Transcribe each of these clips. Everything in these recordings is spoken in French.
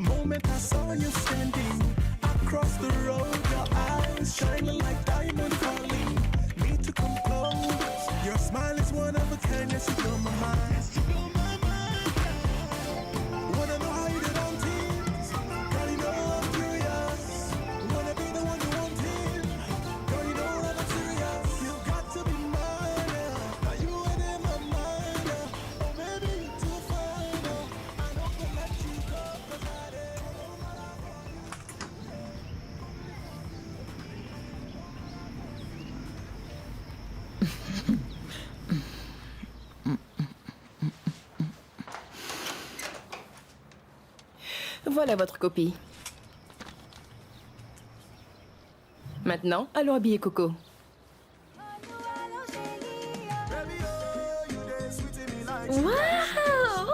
moment I saw you standing across the road, your eyes shining like diamond calling me to come close. Your smile is one of a kind, yes, you blow my mind. Wanna know how you did on teams? Girl, you know I'm curious. Wanna be the one you want in? Girl, you know that I'm serious. You've got to be mine, yeah. Are you in my mind, yeah? Oh, baby, you're too fine, yeah. I don't gonna let you go, 'cause I did. Voilà votre copie. Maintenant, allons habiller Coco. Waouh!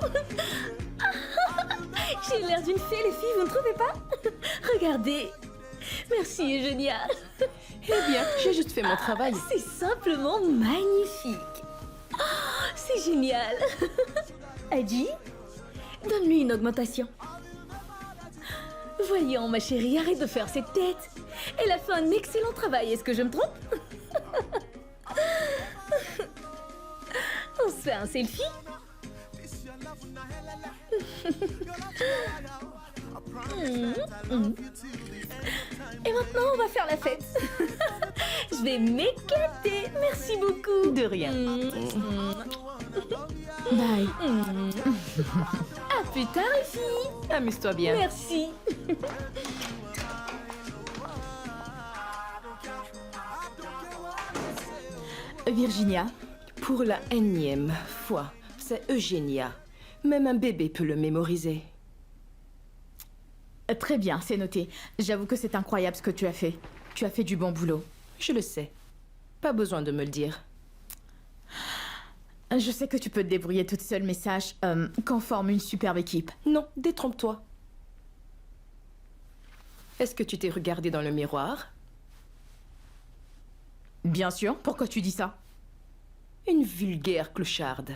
J'ai l'air d'une fée, les filles, vous ne trouvez pas? Regardez. Merci, Eugenia. Eh bien, j'ai juste fait mon travail. C'est simplement magnifique. Oh, c'est génial. Adji, donne-lui une augmentation. Voyons, ma chérie, arrête de faire cette tête. Elle a fait un excellent travail, est-ce que je me trompe? On se fait un selfie? Et maintenant, on va faire la fête. Je vais m'éclater. Merci beaucoup. De rien. Bye. À plus tard, les filles. Amuse-toi bien. Merci. Virginia, Pour la énième fois, c'est Eugenia. Même un bébé peut le mémoriser. très bien, c'est noté. J'avoue que c'est incroyable ce que tu as fait. Tu as fait du bon boulot. Je le sais. Pas besoin de me le dire. Je sais que tu peux te débrouiller toute seule, mais sache qu'on forme une superbe équipe. Non, détrompe-toi. Est-ce que tu t'es regardé dans le miroir? Bien sûr, pourquoi tu dis ça? Une vulgaire clocharde.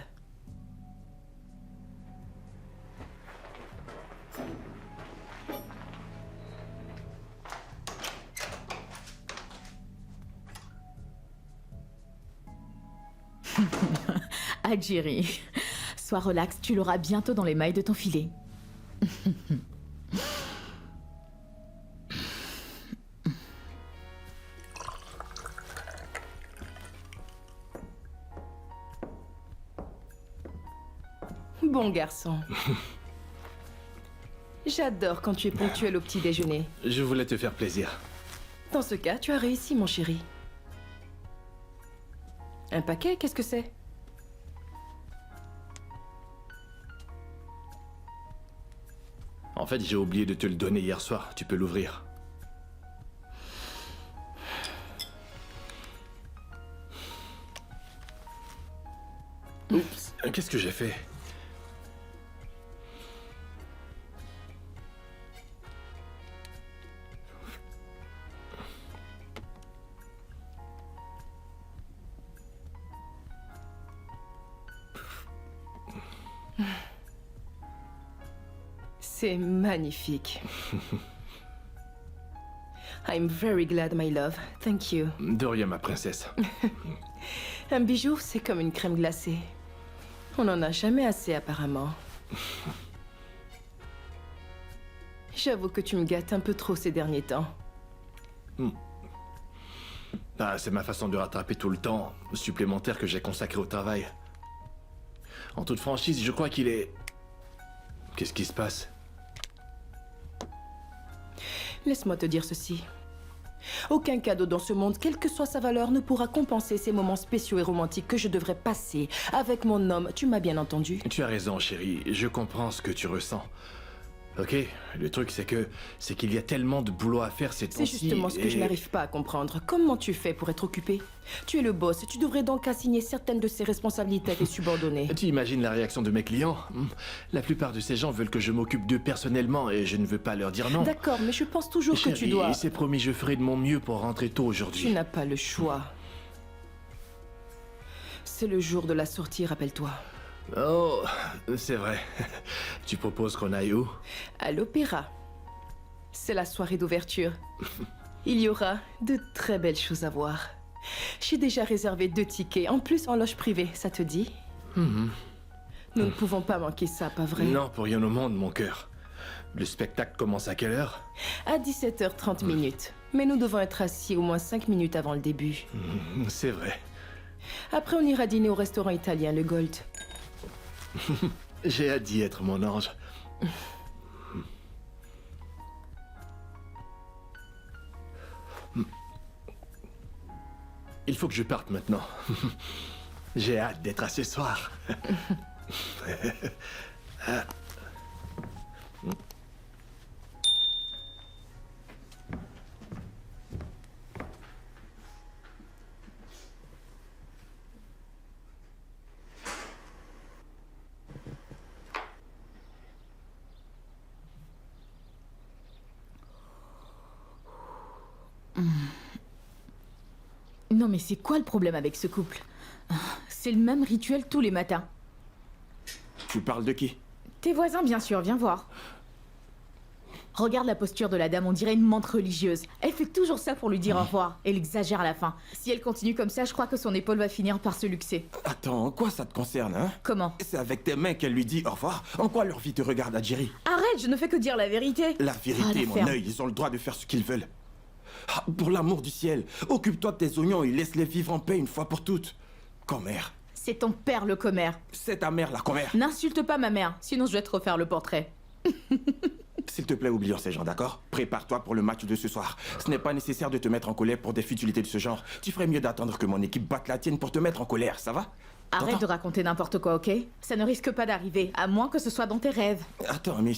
Adjiri, sois relax, tu l'auras bientôt dans les mailles de ton filet. Bon garçon. J'adore quand tu es ponctuel au petit déjeuner. Je voulais te faire plaisir. Dans ce cas, tu as réussi, mon chéri. Un paquet, qu'est-ce que c'est? En fait, j'ai oublié de te le donner hier soir. Tu peux l'ouvrir. Oups, qu'est-ce que j'ai fait? C'est magnifique. I'm very glad, my love. Thank you. De rien, ma princesse. Un bijou, c'est comme une crème glacée. On n'en a jamais assez, apparemment. J'avoue que tu me gâtes un peu trop ces derniers temps. Ah, c'est ma façon de rattraper tout le temps supplémentaire que j'ai consacré au travail. En toute franchise, je crois qu'il est... Qu'est-ce qui se passe? Laisse-moi te dire ceci. Aucun cadeau dans ce monde, quelle que soit sa valeur, ne pourra compenser ces moments spéciaux et romantiques que je devrais passer avec mon homme. Tu m'as bien entendu? Tu as raison, chérie. Je comprends ce que tu ressens. Ok, le truc c'est qu'il y a tellement de boulot à faire ces C'est temps-ci. justement ce que je n'arrive pas à comprendre. Comment tu fais pour être occupé? Tu es le boss, tu devrais donc assigner certaines de ces responsabilités à tes subordonnés. Tu imagines la réaction de mes clients? La plupart de ces gens veulent que je m'occupe d'eux personnellement et je ne veux pas leur dire non. D'accord, mais je pense toujours que tu Chérie, dois... c'est promis, je ferai de mon mieux pour rentrer tôt Tu aujourd'hui. n'as pas le choix. C'est le jour de la sortie, rappelle-toi. Oh, c'est vrai. Tu proposes qu'on aille où? À l'opéra. C'est la soirée d'ouverture. Il y aura de très belles choses à voir. J'ai déjà réservé 2 tickets, en plus en loge privée, ça te dit? Nous ne pouvons pas manquer ça, pas vrai? Non, pour rien au monde, mon cœur. Le spectacle commence à quelle heure? À 17h30 minutes. Mais nous devons être assis au moins 5 minutes avant le début. C'est vrai. Après, on ira dîner au restaurant italien, le Gold. J'ai hâte d'y être, mon ange. Il faut que je parte maintenant. J'ai hâte d'être à ce soir. Non mais c'est quoi le problème avec ce couple? C'est le même rituel tous les matins. Tu parles de qui? Tes voisins bien sûr, viens voir. Regarde la posture de la dame, on dirait une menthe religieuse. Elle fait toujours ça pour lui dire au revoir. Elle exagère à la fin. Si elle continue comme ça, je crois que son épaule va finir par se luxer. Attends, en quoi ça te concerne, hein? Comment? C'est avec tes mains qu'elle lui dit au revoir. En quoi leur vie te regarde, Adjiri? Arrête, je ne fais que dire la vérité. La Ah, vérité, la mon ferme. œil, ils ont le droit de faire ce qu'ils veulent. Ah, pour l'amour du ciel, occupe-toi de tes oignons et laisse-les vivre en paix une fois pour toutes. Commère. C'est ton père le commère. C'est ta mère, la commère. N'insulte pas ma mère, sinon je vais te refaire le portrait. S'il te plaît, oublions ces gens, d'accord? Prépare-toi pour le match de ce soir. Ce n'est pas nécessaire de te mettre en colère pour des futilités de ce genre. Tu ferais mieux d'attendre que mon équipe batte la tienne pour te mettre en colère, ça va? Arrête T'entends? de raconter n'importe quoi, ok? Ça ne risque pas d'arriver, à moins que ce soit dans tes rêves. Attends, mais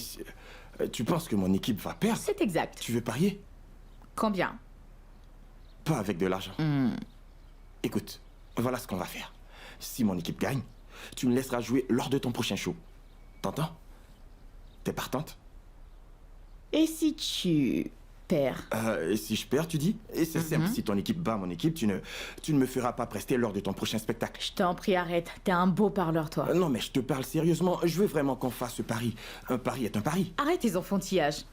tu penses que mon équipe va perdre? C'est exact. Tu veux parier? Combien? Pas avec de l'argent. Écoute, voilà ce qu'on va faire. Si mon équipe gagne, tu me laisseras jouer lors de ton prochain show. T'entends? T'es partante? Et si tu perds? Et si je perds, tu dis? Et c'est simple, si ton équipe bat mon équipe, tu ne me feras pas prester lors de ton prochain spectacle. Je t'en prie, arrête. T'es un beau parleur, toi. Non, mais je te parle sérieusement. Je veux vraiment qu'on fasse ce pari. Un pari est un pari. Arrête tes enfantillages.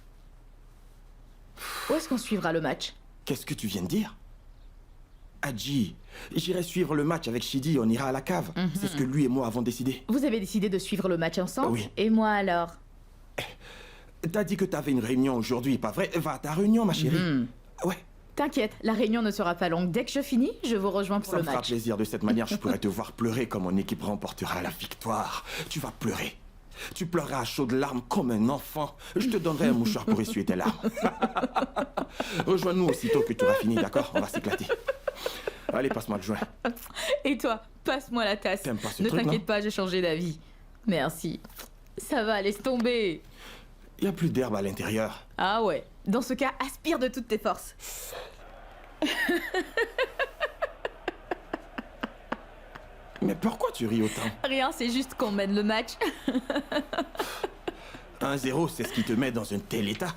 Où est-ce qu'on suivra le match? Qu'est-ce que tu viens de dire? Adji, j'irai suivre le match avec Shidi, on ira à la cave. C'est ce que lui et moi avons décidé. Vous avez décidé de suivre le match ensemble? Oui. Et moi alors? T'as dit que t'avais une réunion aujourd'hui, pas vrai? Va à ta réunion, ma chérie. Ouais, T'inquiète, la réunion ne sera pas longue. Dès que je finis, je vous rejoins pour ça le me fera match. plaisir. De cette manière, je pourrais te voir pleurer quand mon équipe remportera la victoire. Tu vas pleurer. Tu pleureras à chaudes larmes comme un enfant. Je te donnerai un mouchoir pour essuyer tes larmes. Rejoins-nous aussitôt que tu auras fini, d'accord? On va s'éclater. Allez, passe-moi le joint. Et toi, passe-moi la tasse. T'aimes pas ce Ne truc, t'inquiète non? pas, j'ai changé d'avis. Merci. Ça va, laisse tomber. Il y a plus d'herbe à l'intérieur. Ah ouais. Dans ce cas, aspire de toutes tes forces. Mais pourquoi tu ris autant? Rien, c'est juste qu'on mène le match. 1-0, c'est ce qui te met dans un tel état.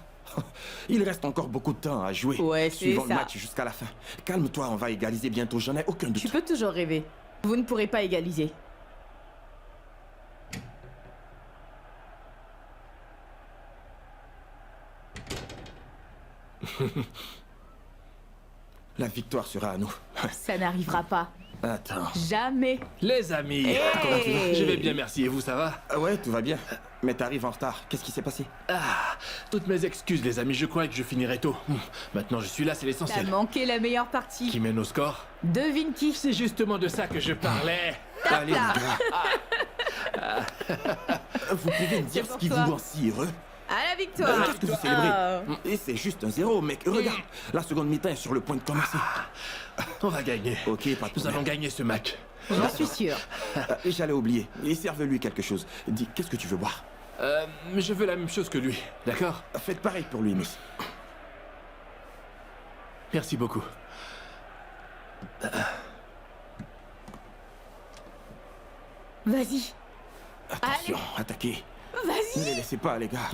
Il reste encore beaucoup de temps à jouer. Ouais, c'est Suivons ça. le match jusqu'à la fin. Calme-toi, on va égaliser bientôt, j'en ai aucun doute. Tu peux toujours rêver. Vous ne pourrez pas égaliser. La victoire sera à nous. Ça n'arrivera pas. Attends. Jamais. Les amis, Hey. comment tu vas? Je vais bien, merci. Et vous, ça va? Ah ouais, tout va bien. Mais t'arrives en retard. Qu'est-ce qui s'est passé? Ah, toutes mes excuses, les amis. Je croyais que je finirais tôt. Maintenant, je suis là, c'est T'as l'essentiel. manqué la meilleure partie. Qui mène au score? Devine qui. C'est justement de ça que je parlais. Allez, les là. gars. Vous pouvez me dire C'est ce pour qui toi. vous rend si heureux? À la victoire. Qu'est-ce que vous célébrez? Oh. Et c'est juste 1-0, mec. Regarde, la seconde mi-temps est sur le point de commencer. On va gagner. Ok, pas de Nous allons problème. gagner ce match. J'en suis sûre. J'allais oublier. Et serve-lui quelque chose. Dis, qu'est-ce que tu veux boire? Mais je veux la même chose que lui, d'accord? Faites pareil pour lui, Miss. Merci beaucoup. Vas-y. Attention, attaquez. Ne Vas-y. les laissez pas, les gars.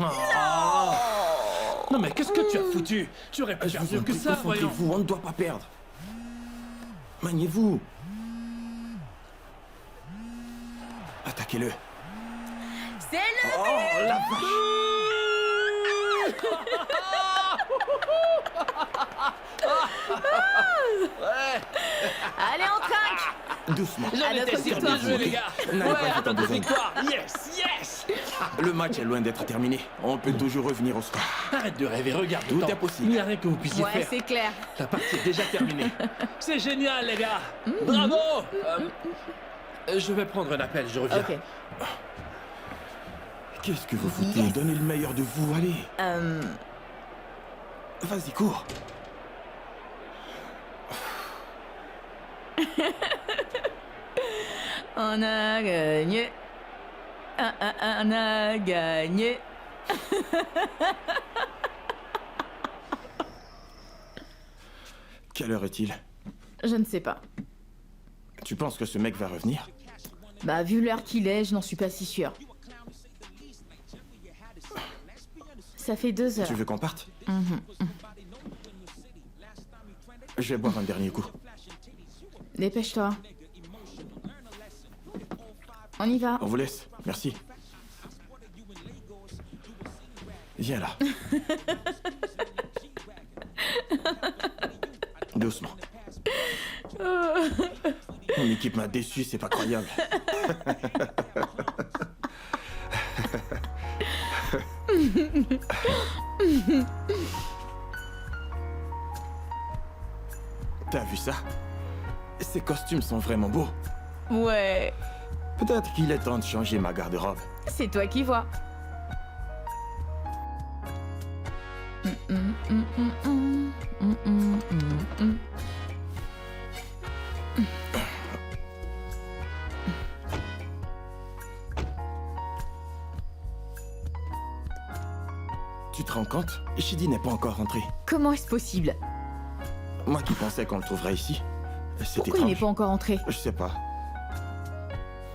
Non mais qu'est-ce que tu as foutu? Tu aurais pu Je faire vous mieux en que prie, ça, voyons. concentrez-vous, on ne doit pas perdre. Maniez-vous. Attaquez-le. C'est le... Oh, la vache! Allez, on trinque. Doucement. À notre victoire. les gars. N'allez pas vite en besogne. Yes. Le match est loin d'être terminé. On peut toujours revenir au score. Arrête de rêver, regarde Tout le temps. est possible. Il n'y a rien que vous puissiez Ouais, faire. c'est clair. La partie est déjà terminée. C'est génial, les gars. Bravo. Je vais prendre un appel, je reviens. Ok. Qu'est-ce que vous foutez? Donnez le meilleur de vous, allez. Vas-y, cours. On a gagné. On a gagné. Quelle heure est-il? Je ne sais pas. Tu penses que ce mec va revenir? Bah, vu l'heure qu'il est, je n'en suis pas si sûre. Ça fait 2 heures. Tu veux qu'on parte? Je vais boire un dernier coup. Dépêche-toi. On y va. On vous laisse. Merci. Viens là. Doucement. Mon équipe m'a déçu, c'est pas croyable. T'as vu ça? Ces costumes sont vraiment beaux. Ouais, Peut-être qu'il est temps de changer ma garde-robe. c'est toi qui vois. Tu te rends compte? Shidi n'est pas encore rentré. Comment est-ce possible? Moi qui pensais qu'on le trouverait ici. C'est Pourquoi il n'est étrange. pas encore entré? Je sais pas.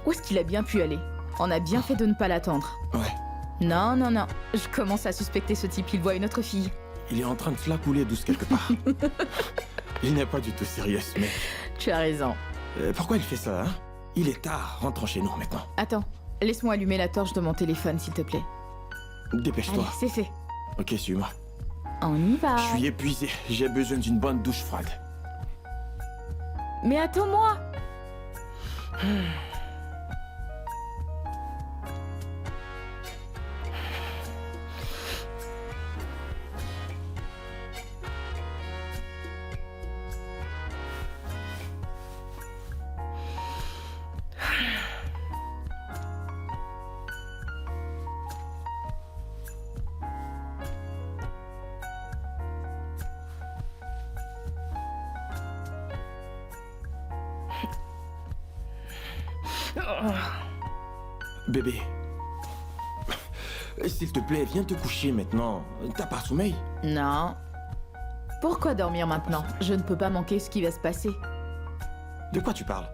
Où est-ce qu'il a bien pu aller? On a bien fait de ne pas l'attendre. Ouais. Non, non, non. Je commence à suspecter ce type. Il voit une autre fille. Il est en train de se la couler douce quelque part. Il n'est pas du tout sérieux, ce mec. Tu as raison. Pourquoi il fait ça, hein? Il est tard. Rentrons chez nous maintenant. Attends, laisse-moi allumer la torche de mon téléphone, s'il te plaît. Dépêche-toi. Allez, c'est fait. Ok, suis-moi. On y va. Je suis épuisé. J'ai besoin d'une bonne douche froide. Mais attends-moi. Bébé. S'il te plaît, viens te coucher maintenant. T'as pas sommeil? Non. Pourquoi dormir maintenant? Je ne peux pas manquer ce qui va se passer. De quoi tu parles?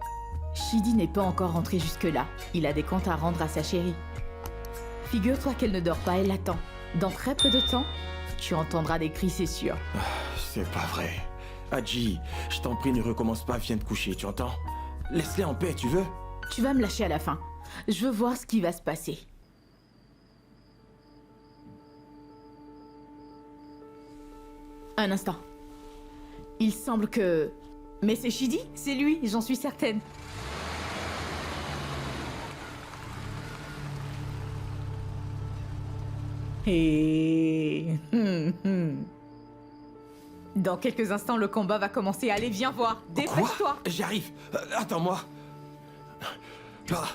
Shidi n'est pas encore rentré jusque-là. Il a des comptes à rendre à sa chérie. Figure-toi qu'elle ne dort pas, elle l'attend. Dans très peu de temps, tu entendras des cris, c'est sûr. C'est pas vrai. Hadji, je t'en prie, ne recommence pas, viens te coucher, tu entends? Laisse-les en paix, tu veux? Tu vas me lâcher à la fin. Je veux voir ce qui va se passer. Un instant. Il semble que... Mais c'est Shidi? C'est lui, j'en suis certaine. Et... Dans quelques instants, le combat va commencer. Allez, viens voir. Dépêche-toi. Quoi? J'arrive. Attends-moi. Ah,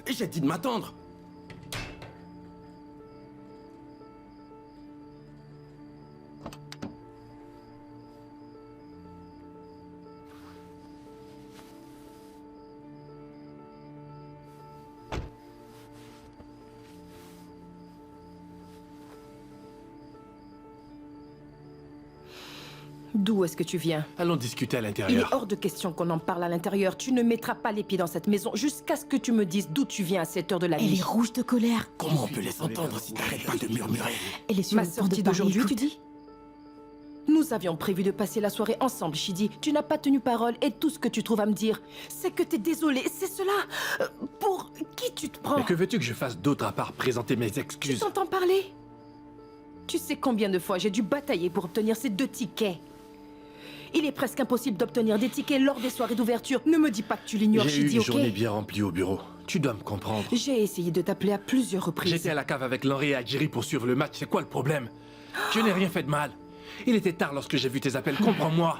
j'ai dit de m'attendre. D'où est-ce que tu viens? Allons discuter à Il est l'intérieur. hors de question qu'on en parle à l'intérieur. Tu ne mettras pas les pieds dans cette maison jusqu'à ce que tu me dises d'où tu viens à cette heure de la Elle nuit. est rouge de colère. Comment on peut les entendre si t'arrêtes pas de murmurer? Elle est sur Ma le point de sortie parler, d'aujourd'hui, écoute. tu dis? Nous avions prévu de passer la soirée ensemble, Shidi. Tu n'as pas tenu parole et tout ce que tu trouves à me dire, c'est que t'es désolé. C'est cela. Pour qui tu te prends? Mais que veux-tu que je fasse d'autre à part présenter mes Tu excuses? t'entends parler? Tu sais combien de fois j'ai dû batailler pour obtenir ces 2 tickets? Il est presque impossible d'obtenir des tickets lors des soirées d'ouverture. Ne me dis pas que tu l'ignores, J'ai eu Shidi, une ok? journée bien remplie au bureau. Tu dois me comprendre. J'ai essayé de t'appeler à plusieurs reprises. J'étais à la cave avec Lenry et Adjiri pour suivre le match. C'est quoi le problème? Je n'ai rien fait de mal. Il était tard lorsque j'ai vu tes appels. Comprends-moi.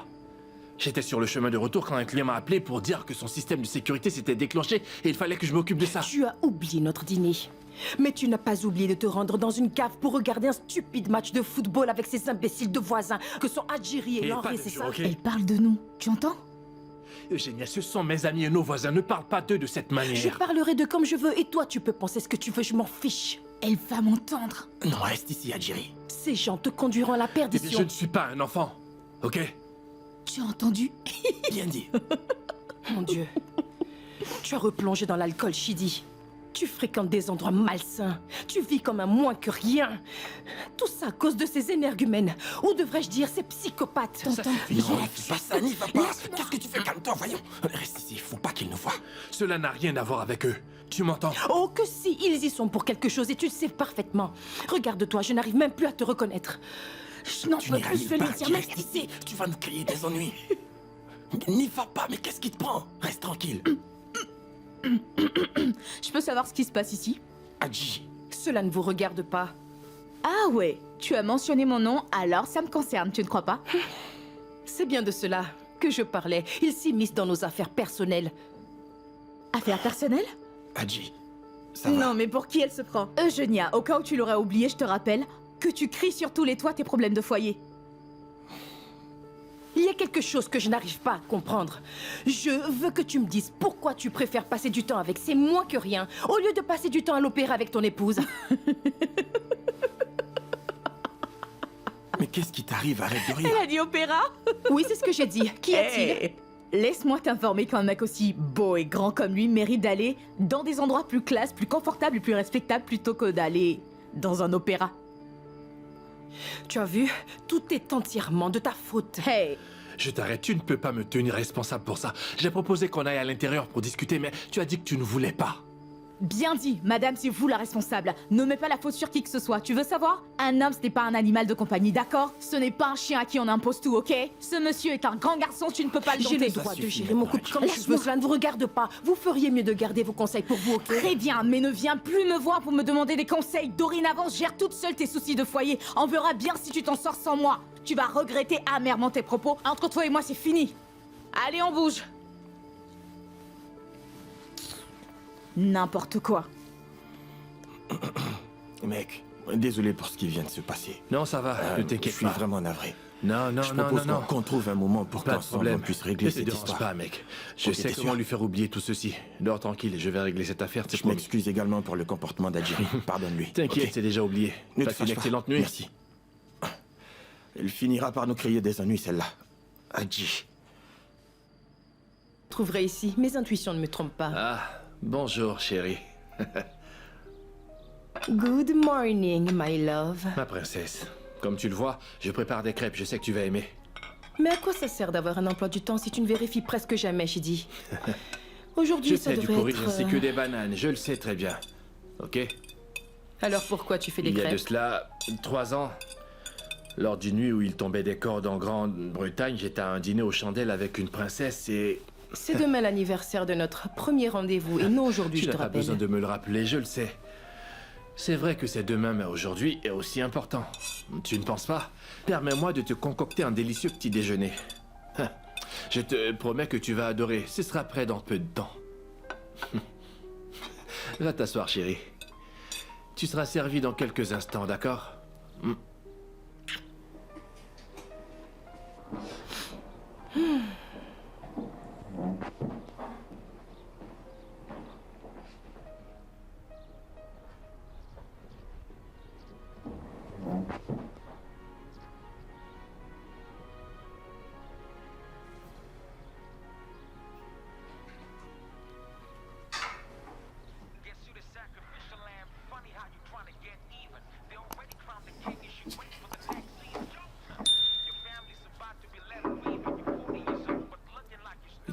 J'étais sur le chemin de retour quand un client m'a appelé pour dire que son système de sécurité s'était déclenché et il fallait que je m'occupe de ça. Tu as oublié notre dîner. Mais tu n'as pas oublié de te rendre dans une cave pour regarder un stupide match de football avec ces imbéciles de voisins que sont Adjiri et Et pas Lenry, de c'est jeu, ça? ok? Elle parle de nous, tu entends? Eugénia, ce sont mes amis et nos voisins. Ne parle pas d'eux de cette Je manière. parlerai de comme je veux et toi tu peux penser ce que tu veux, je m'en fiche. Elle va m'entendre. Non, reste ici, Adjiri. Ces gens te conduiront à la Eh bien, je perdition. ne suis pas un enfant. Ok? Tu as entendu? Bien dit. Mon Dieu. Tu as replongé dans l'alcool, Shidi. Tu fréquentes des endroits malsains. Tu vis comme un moins que rien. Tout ça à cause de ces énergumènes. Ou devrais-je dire ces psychopathes. Ça suffit. Non, fais pas ça, n'y va pas. Qu'est-ce que tu fais? Calme-toi, voyons. Reste ici, faut pas qu'ils nous voient. Cela n'a rien à voir avec eux. Tu m'entends? Oh, que si, ils y sont pour quelque chose et tu le sais parfaitement. Regarde-toi, je n'arrive même plus à te reconnaître. Je n'en Tu peux n'iras plus, nulle je vais le part, dire, tu même restes si ici. Tu vas nous créer des ennuis. N'y va pas, mais qu'est-ce qui te prend? Reste tranquille. Je peux savoir ce qui se passe ici? Adji, cela ne vous regarde pas. Ah ouais, tu as mentionné mon nom, alors ça me concerne, tu ne crois pas? C'est bien de cela que je parlais. Ils s'immiscent dans nos affaires personnelles. Affaire personnelle? Adji, ça va. Non, mais pour qui elle se prend? Eugénia, au cas où tu l'aurais oublié, je te rappelle que tu cries sur tous les toits tes problèmes de foyer. Il y a quelque chose que je n'arrive pas à comprendre. Je veux que tu me dises pourquoi tu préfères passer du temps avec ces moins que rien, au lieu de passer du temps à l'opéra avec ton épouse. Mais qu'est-ce qui t'arrive? Arrête de rire. Elle a dit opéra? Oui, c'est ce que j'ai dit. Qu'y a-t-il? Hey, laisse-moi t'informer qu'un mec aussi beau et grand comme lui mérite d'aller dans des endroits plus classe, plus confortables et plus respectables plutôt que d'aller dans un opéra. Tu as vu? Tout est entièrement de ta faute. Hey, Je t'arrête, tu ne peux pas me tenir responsable pour ça. J'ai proposé qu'on aille à l'intérieur pour discuter, mais tu as dit que tu ne voulais pas. bien dit, madame, c'est vous la responsable. Ne mets pas la faute sur qui que ce soit. Tu veux savoir? Un homme, ce n'est pas un animal de compagnie, d'accord? Ce n'est pas un chien à qui on impose tout, ok? Ce monsieur est un grand garçon, tu ne peux pas le J'ai dompter. le droit de suffit gérer mon maintenant, couple comme je veux. Cela ne vous regarde pas. Vous feriez mieux de garder vos conseils pour vous, ok? Très bien, mais ne viens plus me voir pour me demander des conseils. Dorénavant, gère toute seule tes soucis de foyer. On verra bien si tu t'en sors sans moi. Tu vas regretter amèrement tes propos. Entre toi et moi, c'est fini. Allez, on bouge. N'importe quoi. Mec, désolé pour ce qui vient de se passer. Non, ça va, ne Je t'inquiète suis pas. vraiment navré. Non, non, Je non, propose non, non. qu'on trouve un moment pour Pas de qu'ensemble on problème. puisse régler Ne te cette dérange histoire. pas, mec. Je Ok, sais t'es comment sûr? lui faire oublier tout ceci. Dors tranquille, je vais régler cette affaire, c'est Je promis. m'excuse également pour le comportement d'Adjiri. Pardonne-lui. T'inquiète, ok? c'est déjà oublié. Ne te Passe une fâche pas. excellente nuit. Merci. Elle finira par nous créer des ennuis, celle-là. Adji. Trouverai ici. Mes intuitions ne me trompent pas. Ah, bonjour, chérie. Good morning, my love. Ma princesse. Comme tu le vois, je prépare des crêpes, je sais que tu vas aimer. Mais à quoi ça sert d'avoir un emploi du temps si tu ne vérifies presque jamais, Shidi? Aujourd'hui, Je ça sais, du devrait porridge être... ainsi que des bananes, je le sais très bien. Ok? Alors pourquoi tu fais des Il y a de crêpes? cela 3 ans, lors d'une nuit où il tombait des cordes en Grande-Bretagne, j'étais à un dîner aux chandelles avec une princesse et... C'est demain l'anniversaire de notre premier rendez-vous et non aujourd'hui, Tu je n'as te pas rappelle. besoin de me le rappeler, je le sais. C'est vrai que c'est demain, mais aujourd'hui est aussi important. Tu ne penses pas? Permets-moi de te concocter un délicieux petit déjeuner. Je te promets que tu vas adorer. Ce sera prêt dans peu de temps. Va t'asseoir, chérie. Tu seras servi dans quelques instants, d'accord?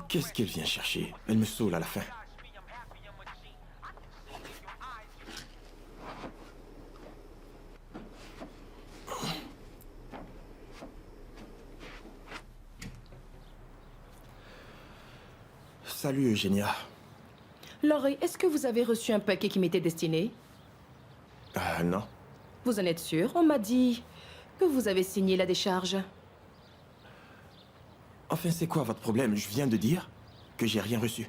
Qu'est-ce qu'elle vient chercher? Elle me saoule à la fin. Salut Eugénia. Laurie, est-ce que vous avez reçu un paquet qui m'était destiné? Non. Vous en êtes sûr? On m'a dit que vous avez signé la décharge. Enfin, c'est quoi votre problème? Je viens de dire que j'ai rien reçu.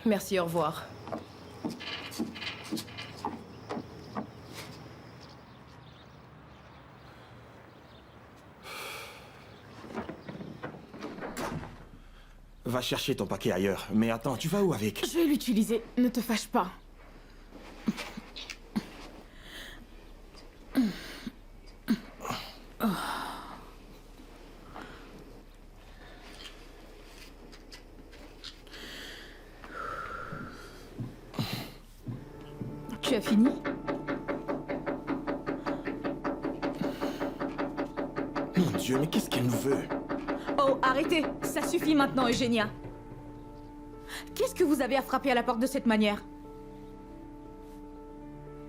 Merci, au revoir. Va chercher ton paquet ailleurs. Mais attends, tu vas où avec? Je vais l'utiliser, ne te fâche pas. Tu as fini? Mon Dieu, mais qu'est-ce qu'elle nous veut? Oh, arrêtez! Ça suffit maintenant, Eugénia. Qu'est-ce que vous avez à frapper à la porte de cette manière?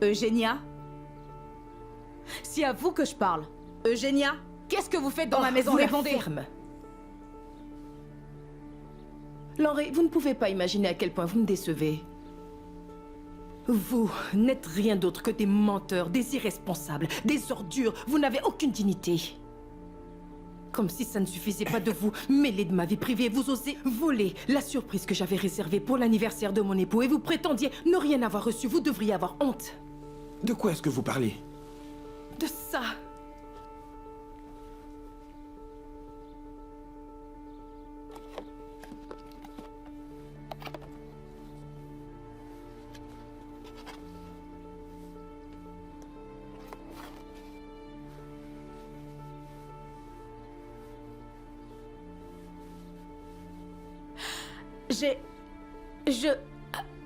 Eugénia? C'est à vous que je parle. Eugénia? Qu'est-ce que vous faites dans ma maison? Vous la Répondez! ferme. Laurie, vous ne pouvez pas imaginer à quel point vous me décevez. Vous n'êtes rien d'autre que des menteurs, des irresponsables, des ordures. Vous n'avez aucune dignité. Comme si ça ne suffisait pas de vous mêler de ma vie privée, vous osez voler la surprise que j'avais réservée pour l'anniversaire de mon époux et vous prétendiez ne rien avoir reçu. Vous devriez avoir honte. De quoi est-ce que vous parlez? De ça.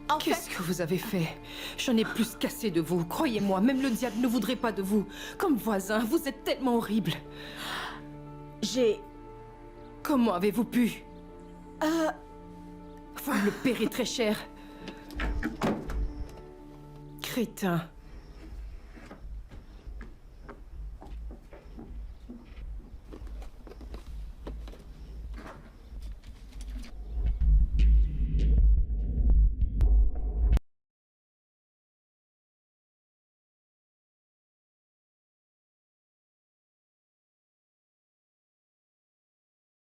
En fait, Qu'est-ce que vous avez fait? J'en ai plus qu'assez de vous. Croyez-moi, même le diable ne voudrait pas de vous. Comme voisin, vous êtes tellement horrible. Comment avez-vous pu? Vous me le paierez très cher. Crétin.